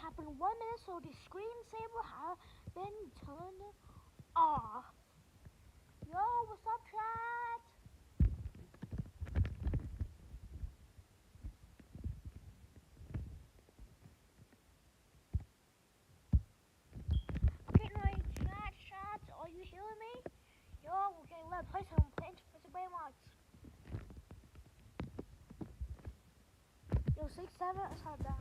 happened 1 minute, so the screensaver has been turned off. Yo, what's up, chat? Okay, no, chat, are you hearing me? Yo, okay, let's play some Plants vs. Brainwatch. Yo, 6-7, let's have that.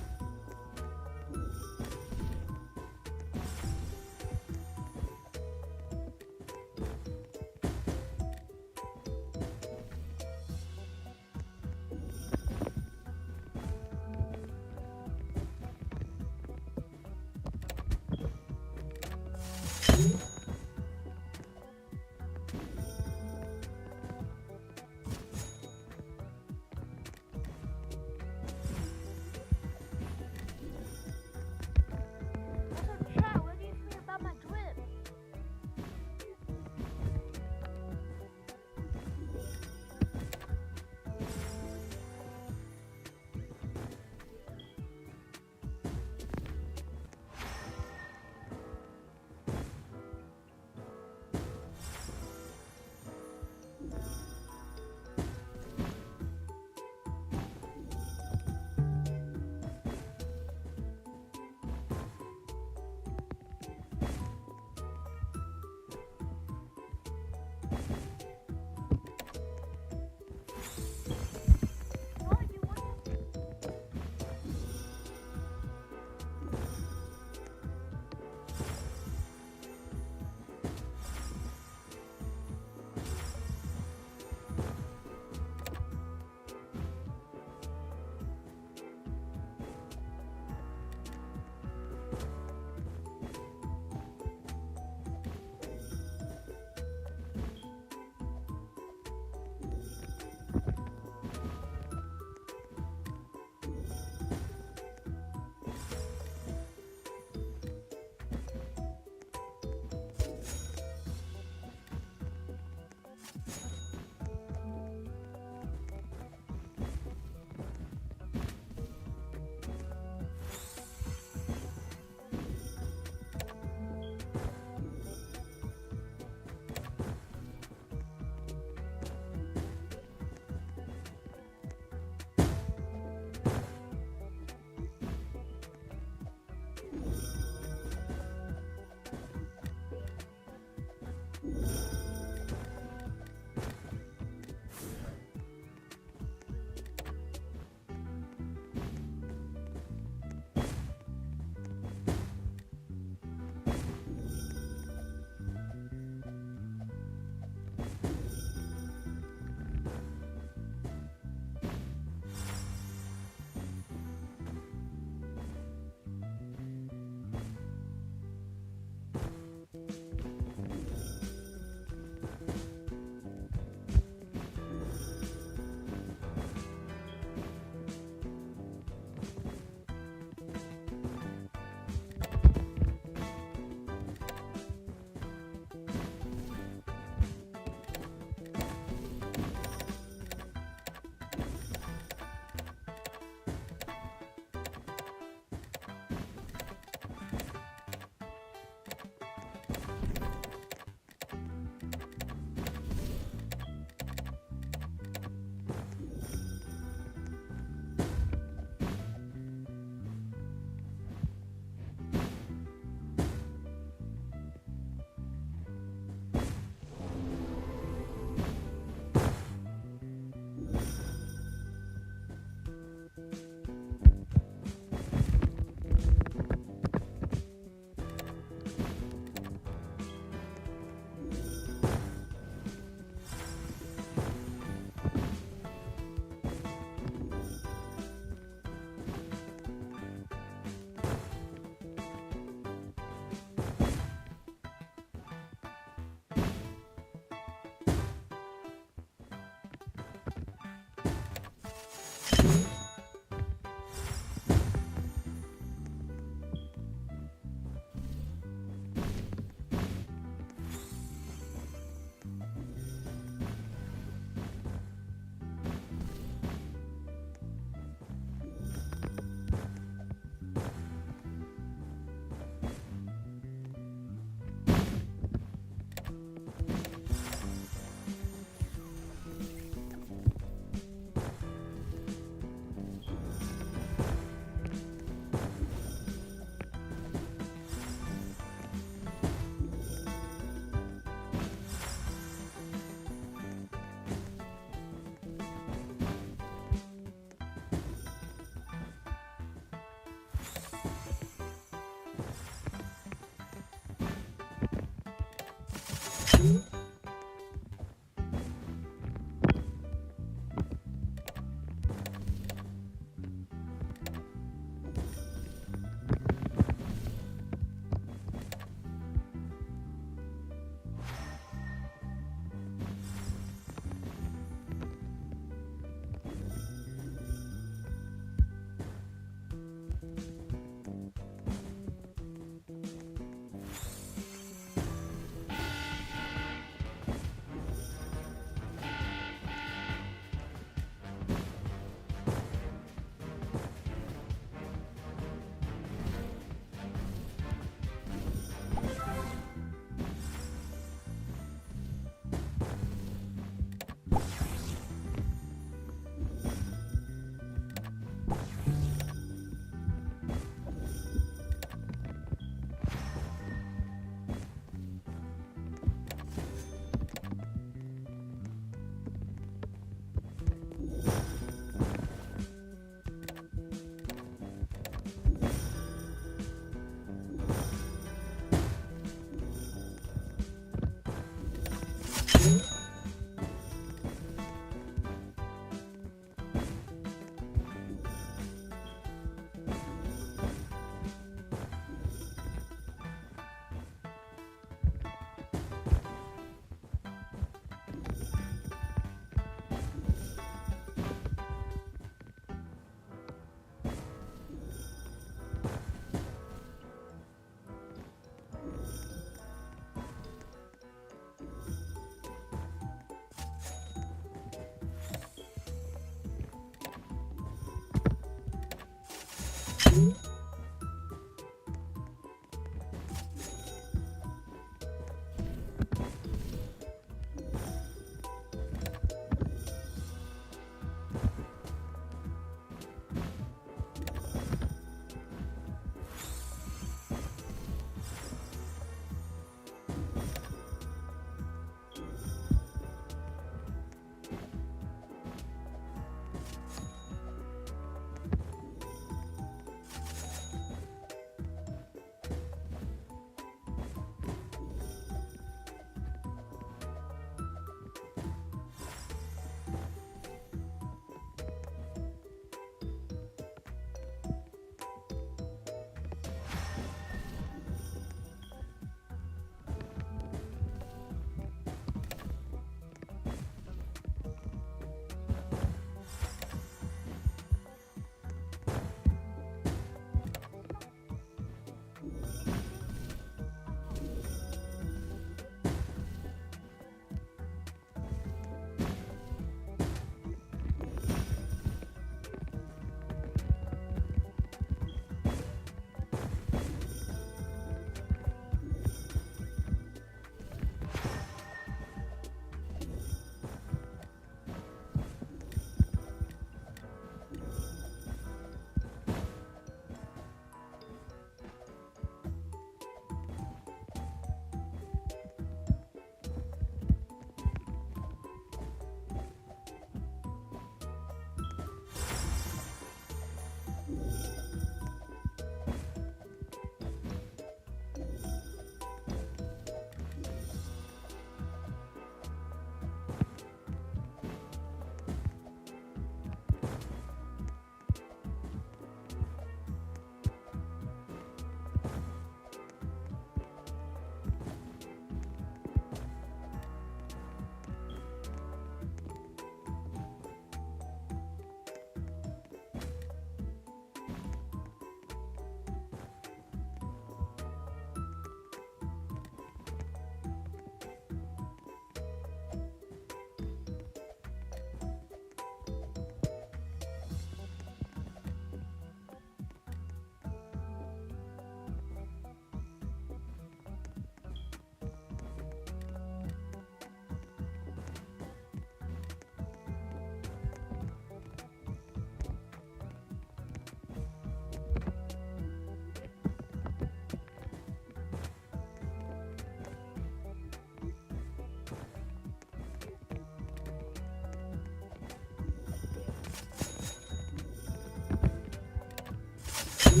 Yo,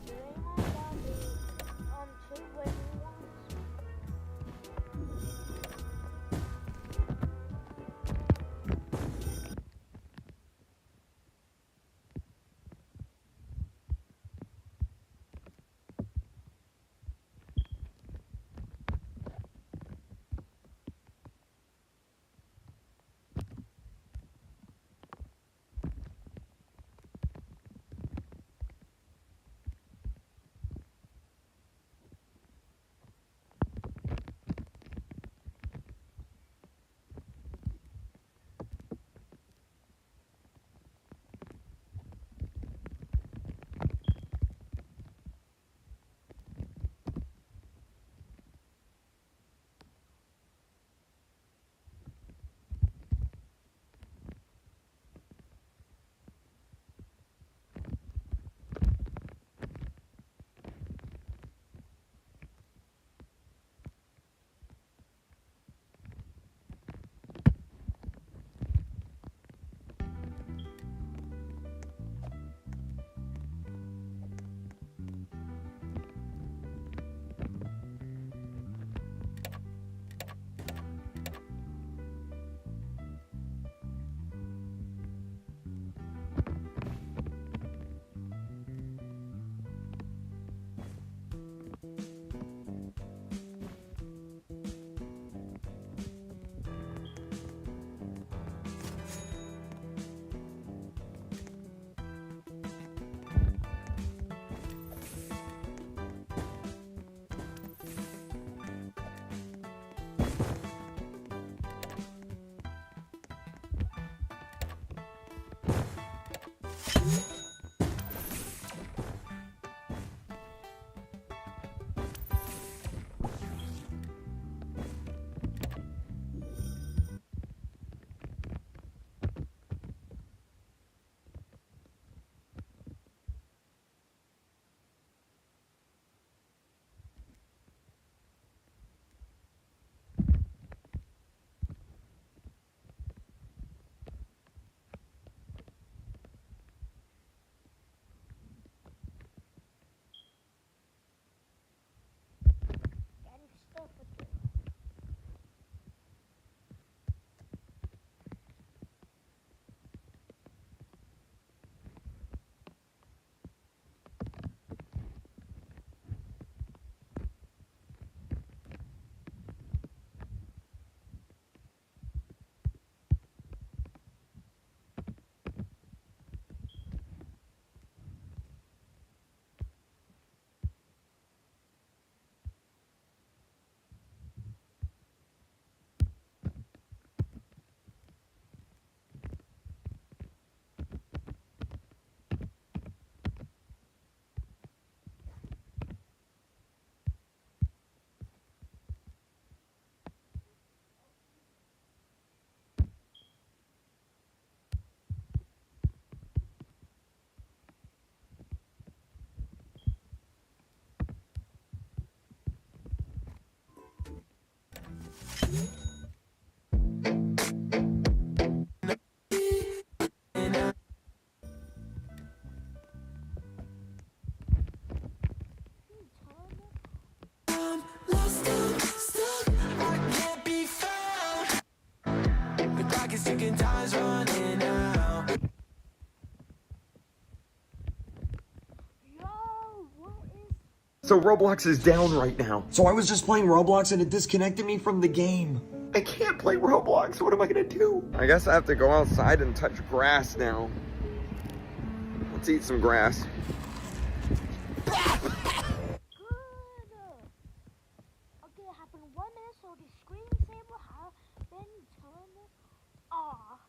did anyone down the two waiting ones? Getting stuff with you. So Roblox is down right now. So I was just playing Roblox and it disconnected me from the game. I can't play Roblox. What am I gonna do? I guess I have to go outside and touch grass now. Let's eat some grass. Good. Okay, it happened 1 minute, so the screensaver has been turned off.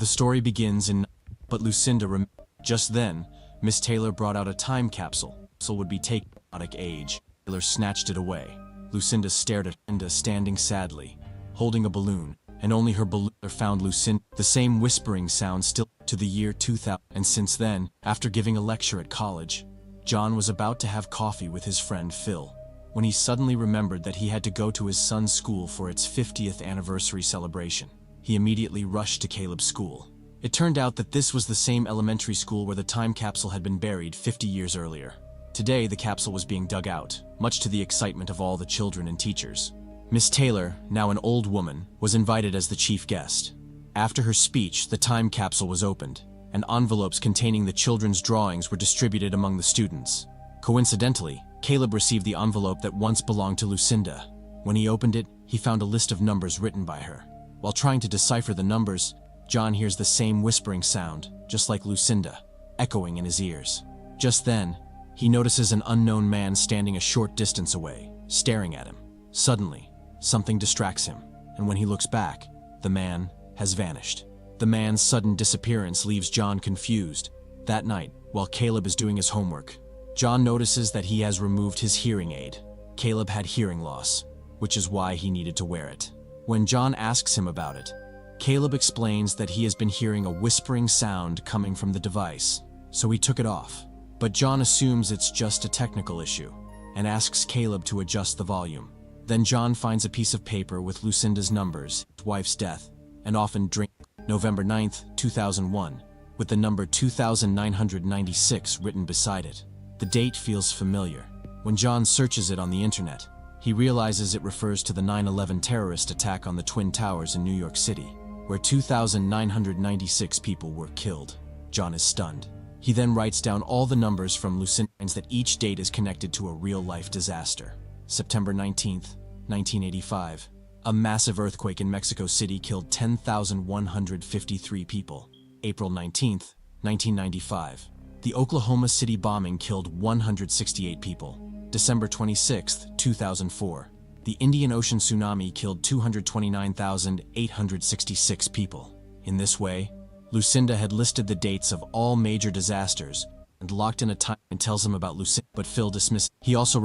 The story begins in but Lucinda just then, Miss Taylor brought out a time capsule. So would be taken at age. Taylor snatched it away. Lucinda stared at Lucinda standing sadly, holding a balloon, and only her balloon found Lucinda. The same whispering sound still to the year 2000. And since then, after giving a lecture at college, John was about to have coffee with his friend Phil, when he suddenly remembered that he had to go to his son's school for its 50th anniversary celebration. He immediately rushed to Caleb's school. It turned out that this was the same elementary school where the time capsule had been buried 50 years earlier. Today, the capsule was being dug out, much to the excitement of all the children and teachers. Miss Taylor, now an old woman, was invited as the chief guest. After her speech, the time capsule was opened, and envelopes containing the children's drawings were distributed among the students. Coincidentally, Caleb received the envelope that once belonged to Lucinda. When he opened it, he found a list of numbers written by her. While trying to decipher the numbers, John hears the same whispering sound, just like Lucinda, echoing in his ears. Just then, he notices an unknown man standing a short distance away, staring at him. Suddenly, something distracts him, and when he looks back, the man has vanished. The man's sudden disappearance leaves John confused. That night, while Caleb is doing his homework, John notices that he has removed his hearing aid. Caleb had hearing loss, which is why he needed to wear it. When John asks him about it, Caleb explains that he has been hearing a whispering sound coming from the device, so he took it off. But John assumes it's just a technical issue, and asks Caleb to adjust the volume. Then John finds a piece of paper with Lucinda's numbers, his wife's death, and often drink. November 9th, 2001, with the number 2996 written beside it. The date feels familiar. When John searches it on the internet, he realizes it refers to the 9/11 terrorist attack on the Twin Towers in New York City, where 2,996 people were killed. John is stunned. He then writes down all the numbers from Lucinda and that each date is connected to a real-life disaster. September 19th, 1985. A massive earthquake in Mexico City killed 10,153 people. April 19th, 1995. The Oklahoma City bombing killed 168 people. December 26th, 2004. The Indian Ocean tsunami killed 229,866 people. In this way, Lucinda had listed the dates of all major disasters and locked in a time and tells him about Lucinda, but Phil dismisses. He also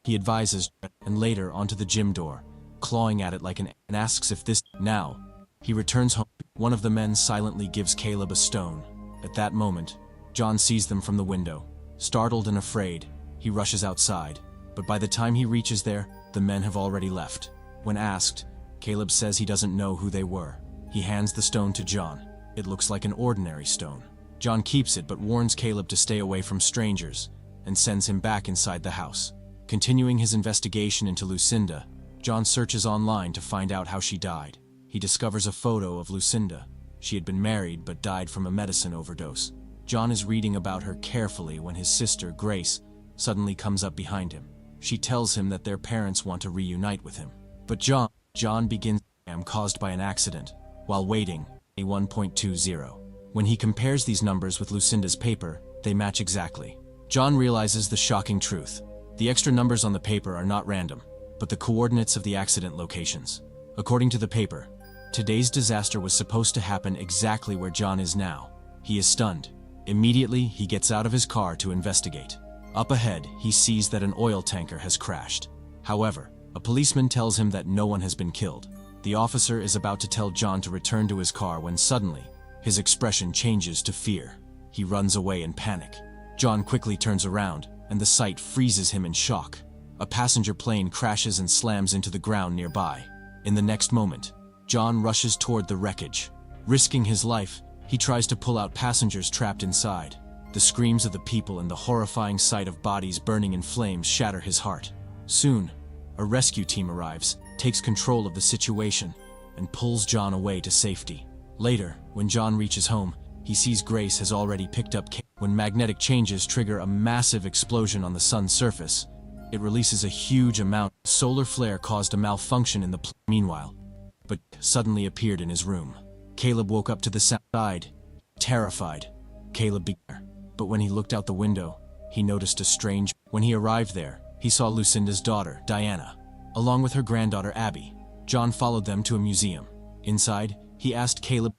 advises, and later onto the gym door, clawing at it like and asks if this. Now, he returns home. One of the men silently gives Caleb a stone. At that moment, John sees them from the window. Startled and afraid, he rushes outside, but by the time he reaches there, the men have already left. When asked, Caleb says he doesn't know who they were. He hands the stone to John. It looks like an ordinary stone. John keeps it but warns Caleb to stay away from strangers and sends him back inside the house. Continuing his investigation into Lucinda, John searches online to find out how she died. He discovers a photo of Lucinda. She had been married but died from a medicine overdose. John is reading about her carefully when his sister, Grace, suddenly comes up behind him. She tells him that their parents want to reunite with him. But John begins caused by an accident while waiting. 1.20. When he compares these numbers with Lucinda's paper, they match exactly. John realizes the shocking truth. The extra numbers on the paper are not random, but the coordinates of the accident locations. According to the paper, today's disaster was supposed to happen exactly where John is now. He is stunned. Immediately, he gets out of his car to investigate. Up ahead, he sees that an oil tanker has crashed. However, a policeman tells him that no one has been killed. The officer is about to tell John to return to his car when suddenly, his expression changes to fear. He runs away in panic. John quickly turns around, and the sight freezes him in shock. A passenger plane crashes and slams into the ground nearby. In the next moment, John rushes toward the wreckage. Risking his life, he tries to pull out passengers trapped inside. The screams of the people and the horrifying sight of bodies burning in flames shatter his heart. Soon, a rescue team arrives, takes control of the situation, and pulls John away to safety. Later, when John reaches home, he sees Grace has already picked up. When magnetic changes trigger a massive explosion on the sun's surface, it releases a huge amount. Solar flare caused a malfunction in the meanwhile, but suddenly appeared in his room. Caleb woke up to the sound, terrified. Caleb began, but when he looked out the window, he noticed a strange. When he arrived there, he saw Lucinda's daughter, Diana, along with her granddaughter, Abby. John followed them to a museum. Inside, he asked Caleb.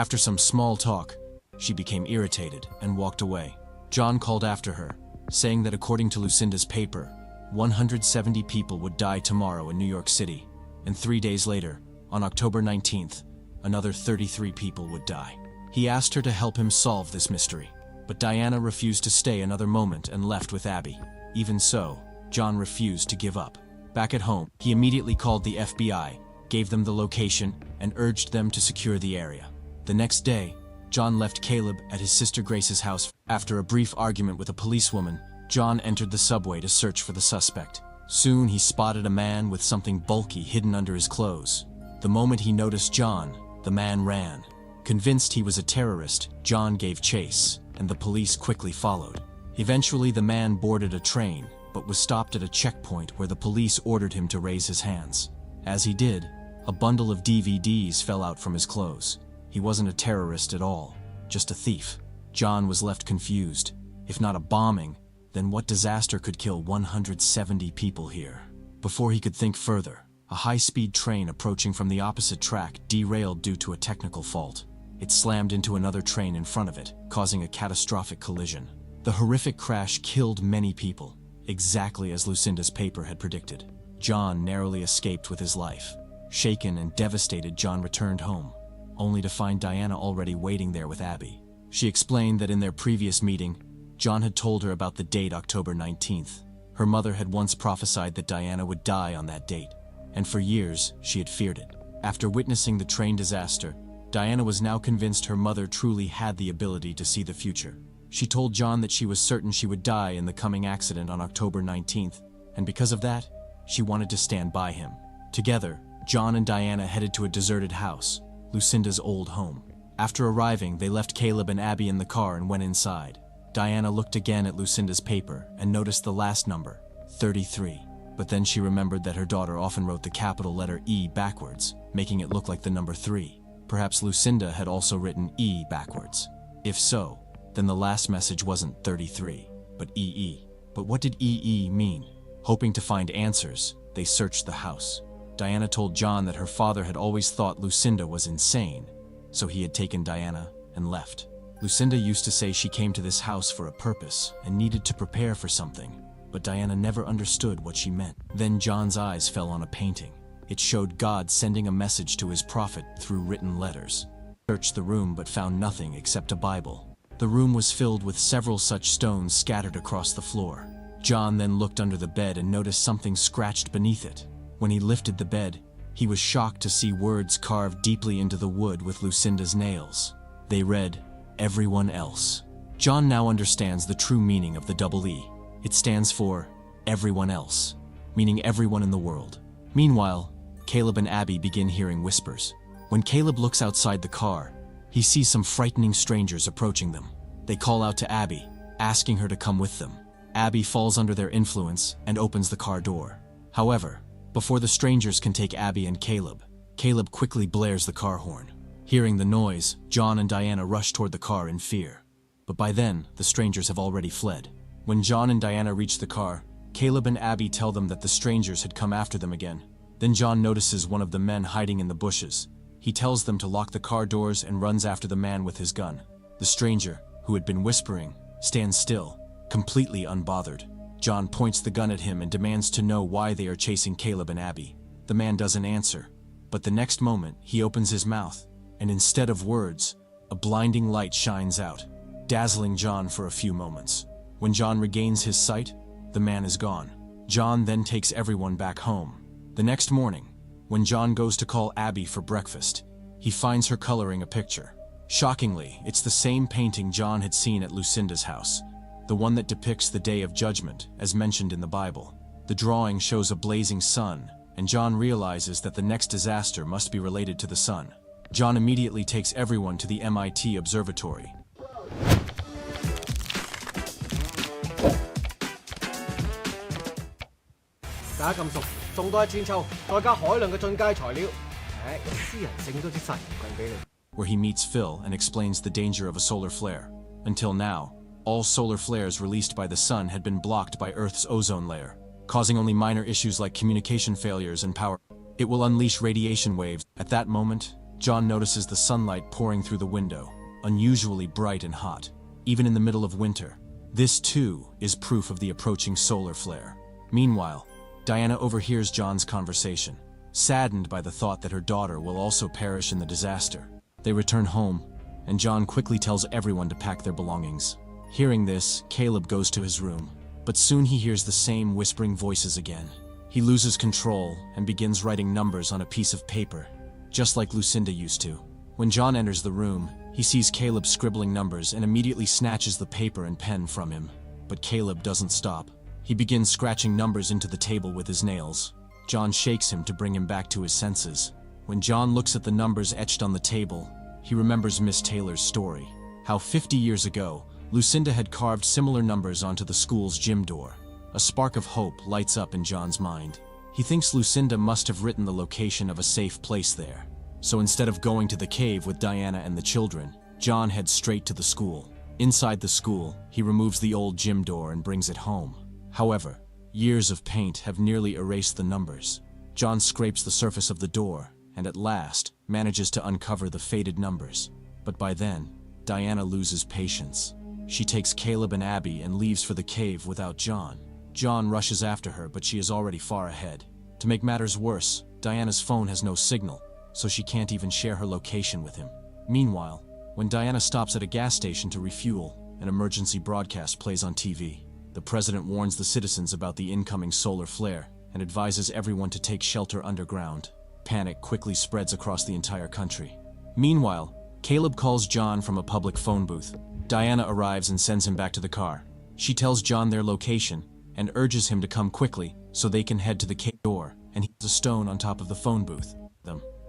After some small talk, she became irritated and walked away. John called after her, saying that according to Lucinda's paper, 170 people would die tomorrow in New York City, and 3 days later, on October 19th, another 33 people would die. He asked her to help him solve this mystery, but Diana refused to stay another moment and left with Abby. Even so, John refused to give up. Back at home, he immediately called the FBI, gave them the location, and urged them to secure the area. The next day, John left Caleb at his sister Grace's house. After a brief argument with a policewoman, John entered the subway to search for the suspect. Soon he spotted a man with something bulky hidden under his clothes. The moment he noticed John, the man ran. Convinced he was a terrorist, John gave chase, and the police quickly followed. Eventually the man boarded a train, but was stopped at a checkpoint where the police ordered him to raise his hands. As he did, a bundle of DVDs fell out from his clothes. He wasn't a terrorist at all, just a thief. John was left confused. If not a bombing, then what disaster could kill 170 people here? Before he could think further, a high-speed train approaching from the opposite track derailed due to a technical fault. It slammed into another train in front of it, causing a catastrophic collision. The horrific crash killed many people, exactly as Lucinda's paper had predicted. John narrowly escaped with his life. Shaken and devastated, John returned home, only to find Diana already waiting there with Abby. She explained that in their previous meeting, John had told her about the date October 19th. Her mother had once prophesied that Diana would die on that date, and for years she had feared it. After witnessing the train disaster, Diana was now convinced her mother truly had the ability to see the future. She told John that she was certain she would die in the coming accident on October 19th, and because of that, she wanted to stand by him. Together, John and Diana headed to a deserted house, Lucinda's old home. After arriving, they left Caleb and Abby in the car and went inside. Diana looked again at Lucinda's paper and noticed the last number, 33. But then she remembered that her daughter often wrote the capital letter E backwards, making it look like the number 3. Perhaps Lucinda had also written E backwards. If so, then the last message wasn't 33, but EE. But what did EE mean? Hoping to find answers, they searched the house. Diana told John that her father had always thought Lucinda was insane, so he had taken Diana and left. Lucinda used to say she came to this house for a purpose and needed to prepare for something, but Diana never understood what she meant. Then John's eyes fell on a painting. It showed God sending a message to his prophet through written letters. He searched the room but found nothing except a Bible. The room was filled with several such stones scattered across the floor. John then looked under the bed and noticed something scratched beneath it. When he lifted the bed, he was shocked to see words carved deeply into the wood with Lucinda's nails. They read, "Everyone else." John now understands the true meaning of the double E. It stands for everyone else, meaning everyone in the world. Meanwhile, Caleb and Abby begin hearing whispers. When Caleb looks outside the car, he sees some frightening strangers approaching them. They call out to Abby, asking her to come with them. Abby falls under their influence and opens the car door. However, before the strangers can take Abby and Caleb, Caleb quickly blares the car horn. Hearing the noise, John and Diana rush toward the car in fear. But by then, the strangers have already fled. When John and Diana reach the car, Caleb and Abby tell them that the strangers had come after them again. Then John notices one of the men hiding in the bushes. He tells them to lock the car doors and runs after the man with his gun. The stranger, who had been whispering, stands still, completely unbothered. John points the gun at him and demands to know why they are chasing Caleb and Abby. The man doesn't answer, but the next moment he opens his mouth, and instead of words, a blinding light shines out, dazzling John for a few moments. When John regains his sight, the man is gone. John then takes everyone back home. The next morning, when John goes to call Abby for breakfast, he finds her coloring a picture. Shockingly, it's the same painting John had seen at Lucinda's house, the one that depicts the Day of Judgment, as mentioned in the Bible. The drawing shows a blazing sun, and John realizes that the next disaster must be related to the sun. John immediately takes everyone to the MIT observatory. Where he meets Phil and explains the danger of a solar flare. Until now, all solar flares released by the sun had been blocked by Earth's ozone layer, causing only minor issues like communication failures and power. It will unleash radiation waves. At that moment, John notices the sunlight pouring through the window, unusually bright and hot, even in the middle of winter. This, too, is proof of the approaching solar flare. Meanwhile, Diana overhears John's conversation, saddened by the thought that her daughter will also perish in the disaster. They return home, and John quickly tells everyone to pack their belongings. Hearing this, Caleb goes to his room, but soon he hears the same whispering voices again. He loses control and begins writing numbers on a piece of paper, just like Lucinda used to. When John enters the room, he sees Caleb scribbling numbers and immediately snatches the paper and pen from him. But Caleb doesn't stop. He begins scratching numbers into the table with his nails. John shakes him to bring him back to his senses. When John looks at the numbers etched on the table, he remembers Miss Taylor's story. How 50 years ago, Lucinda had carved similar numbers onto the school's gym door. A spark of hope lights up in John's mind. He thinks Lucinda must have written the location of a safe place there. So instead of going to the cave with Diana and the children, John heads straight to the school. Inside the school, he removes the old gym door and brings it home. However, years of paint have nearly erased the numbers. John scrapes the surface of the door and at last manages to uncover the faded numbers. But by then, Diana loses patience. She takes Caleb and Abby and leaves for the cave without John. John rushes after her, but she is already far ahead. To make matters worse, Diana's phone has no signal, so she can't even share her location with him. Meanwhile, when Diana stops at a gas station to refuel, an emergency broadcast plays on TV. The president warns the citizens about the incoming solar flare and advises everyone to take shelter underground. Panic quickly spreads across the entire country. Meanwhile, Caleb calls John from a public phone booth. Diana arrives and sends him back to the car. She tells John their location and urges him to come quickly so they can head to the cave door, and he has a stone on top of the phone booth.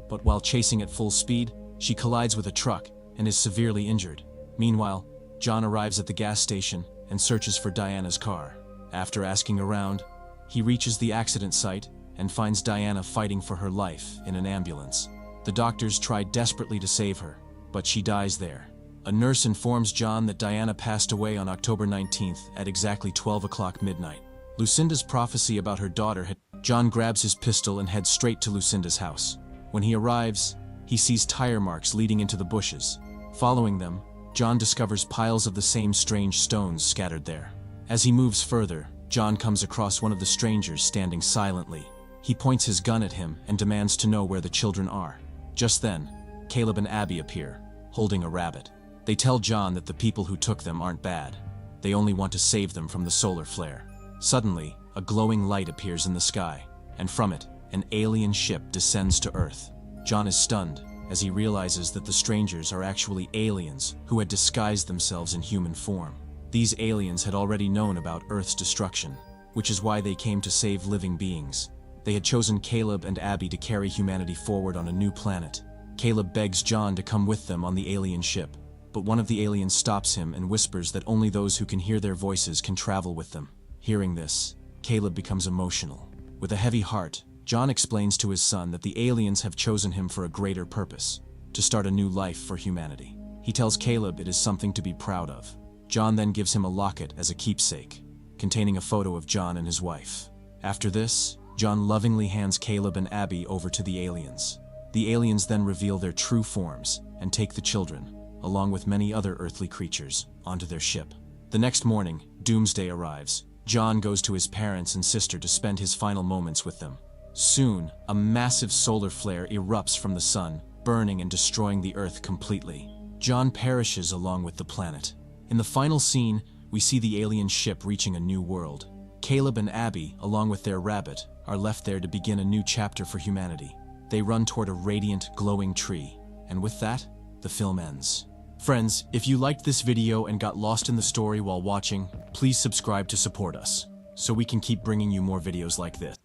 But while chasing at full speed, she collides with a truck and is severely injured. Meanwhile, John arrives at the gas station and searches for Diana's car. After asking around, he reaches the accident site and finds Diana fighting for her life in an ambulance. The doctors try desperately to save her, but she dies there. A nurse informs John that Diana passed away on October 19th at exactly 12 o'clock midnight. Lucinda's prophecy about her daughter had... John grabs his pistol and heads straight to Lucinda's house. When he arrives, he sees tire marks leading into the bushes. Following them, John discovers piles of the same strange stones scattered there. As he moves further, John comes across one of the strangers standing silently. He points his gun at him and demands to know where the children are. Just then, Caleb and Abby appear, holding a rabbit. They tell John that the people who took them aren't bad. They only want to save them from the solar flare. Suddenly, a glowing light appears in the sky, and from it, an alien ship descends to Earth. John is stunned as he realizes that the strangers are actually aliens who had disguised themselves in human form. These aliens had already known about Earth's destruction, which is why they came to save living beings. They had chosen Caleb and Abby to carry humanity forward on a new planet. Caleb begs John to come with them on the alien ship, but one of the aliens stops him and whispers that only those who can hear their voices can travel with them. Hearing this, Caleb becomes emotional. With a heavy heart, John explains to his son that the aliens have chosen him for a greater purpose, to start a new life for humanity. He tells Caleb it is something to be proud of. John then gives him a locket as a keepsake, containing a photo of John and his wife. After this, John lovingly hands Caleb and Abby over to the aliens. The aliens then reveal their true forms and take the children, along with many other earthly creatures, onto their ship. The next morning, Doomsday arrives. John goes to his parents and sister to spend his final moments with them. Soon, a massive solar flare erupts from the sun, burning and destroying the Earth completely. John perishes along with the planet. In the final scene, we see the alien ship reaching a new world. Caleb and Abby, along with their rabbit, are left there to begin a new chapter for humanity. They run toward a radiant, glowing tree, and with that, the film ends. Friends, if you liked this video and got lost in the story while watching, please subscribe to support us, so we can keep bringing you more videos like this.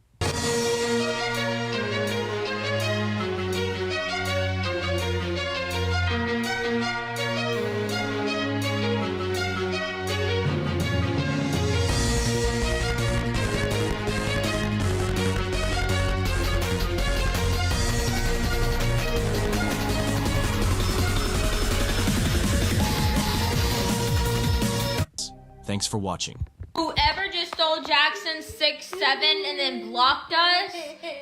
Thanks for watching. Whoever just stole Jackson's 6-7 and then blocked us,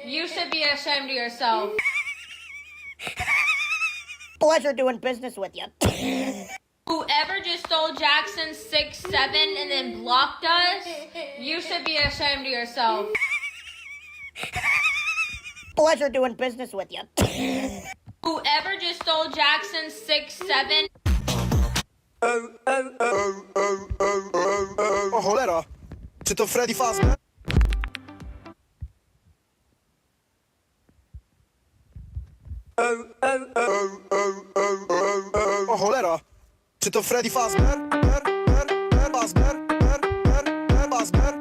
you should be ashamed of yourself. Pleasure doing business with you. Whoever just stole Jackson's 6-7 and then blocked us, you should be ashamed of yourself. Pleasure doing business with you. Whoever just stole Jackson's 6-7. O cholera! Czy to Freddy Fazbear? O cholera! Czy to Freddy Fazbear? Fazbear? Fazbear?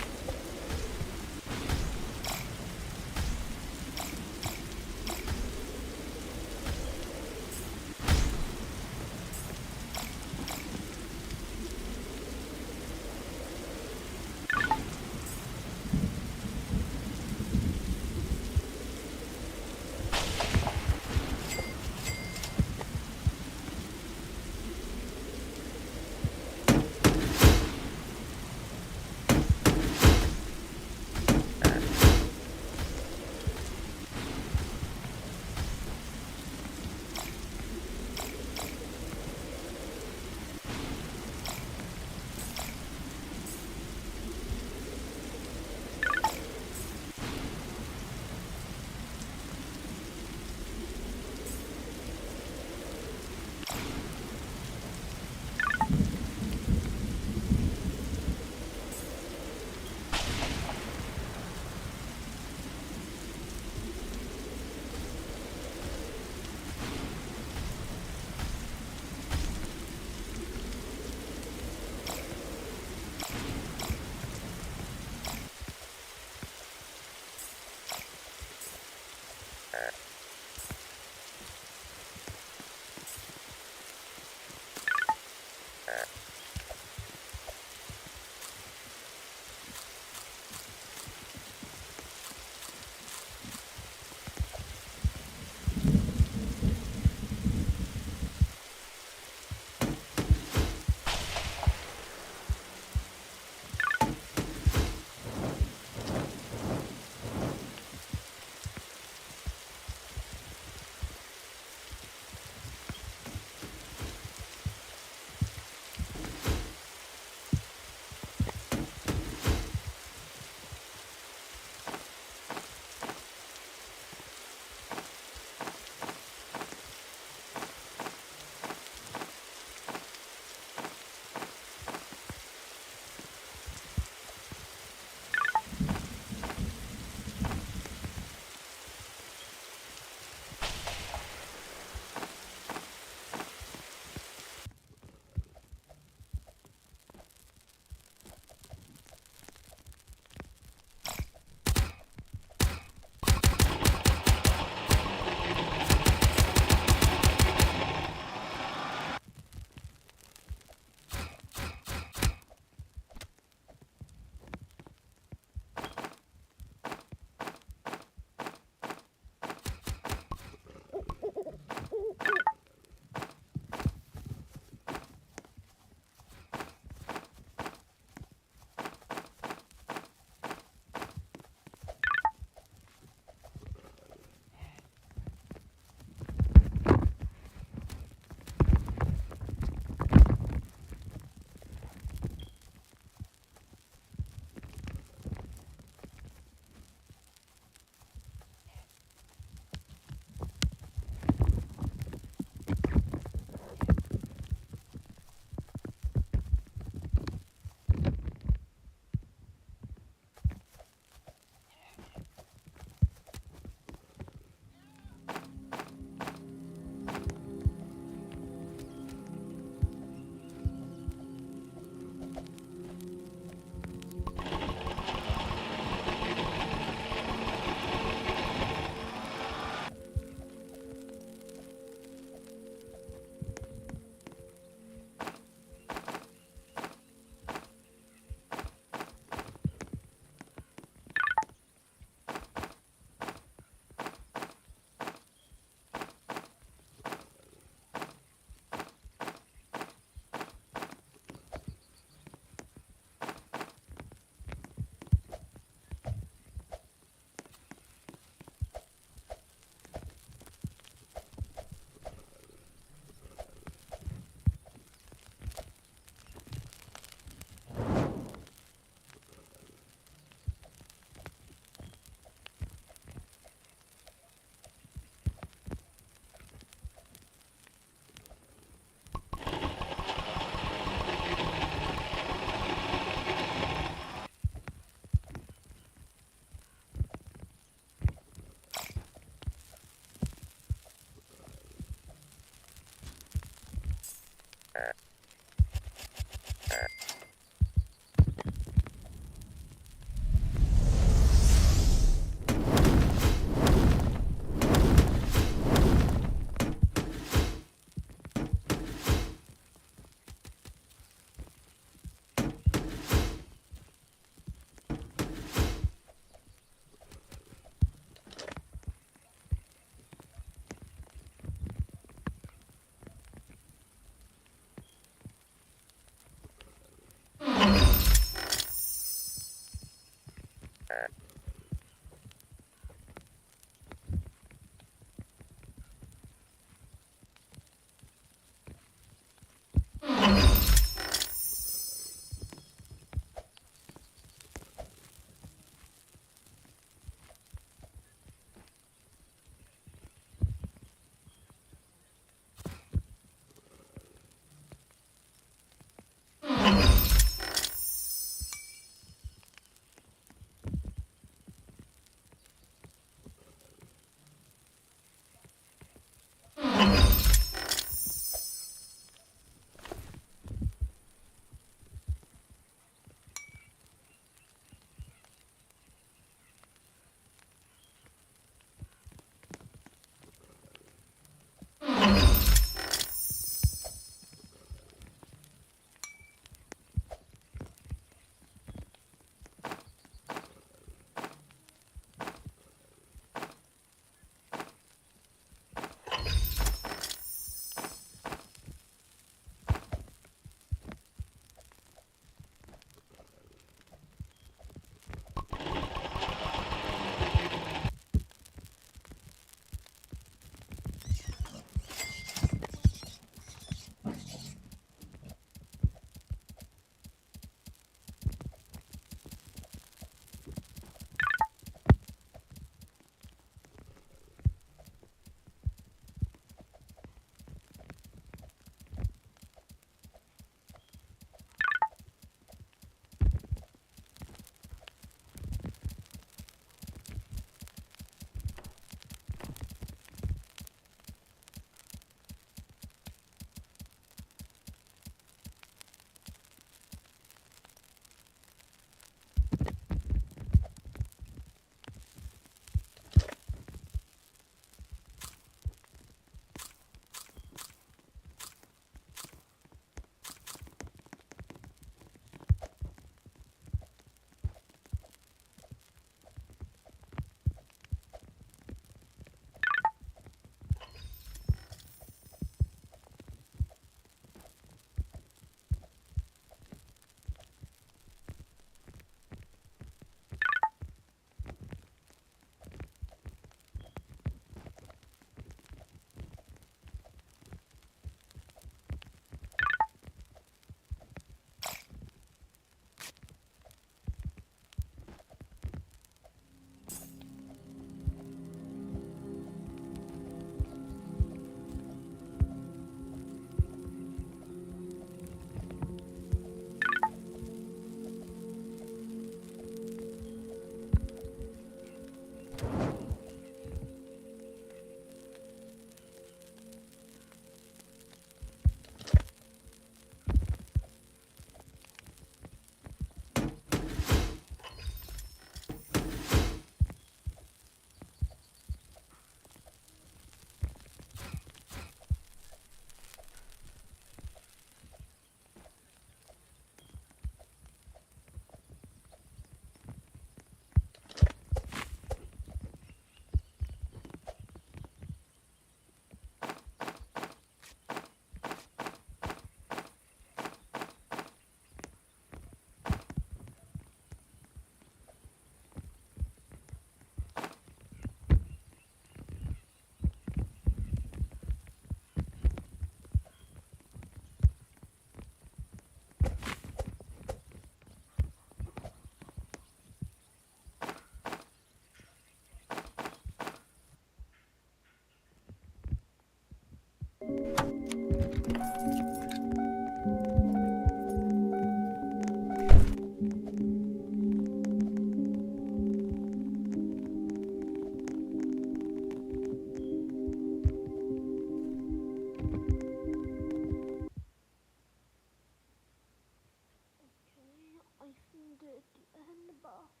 life and dirty and bar.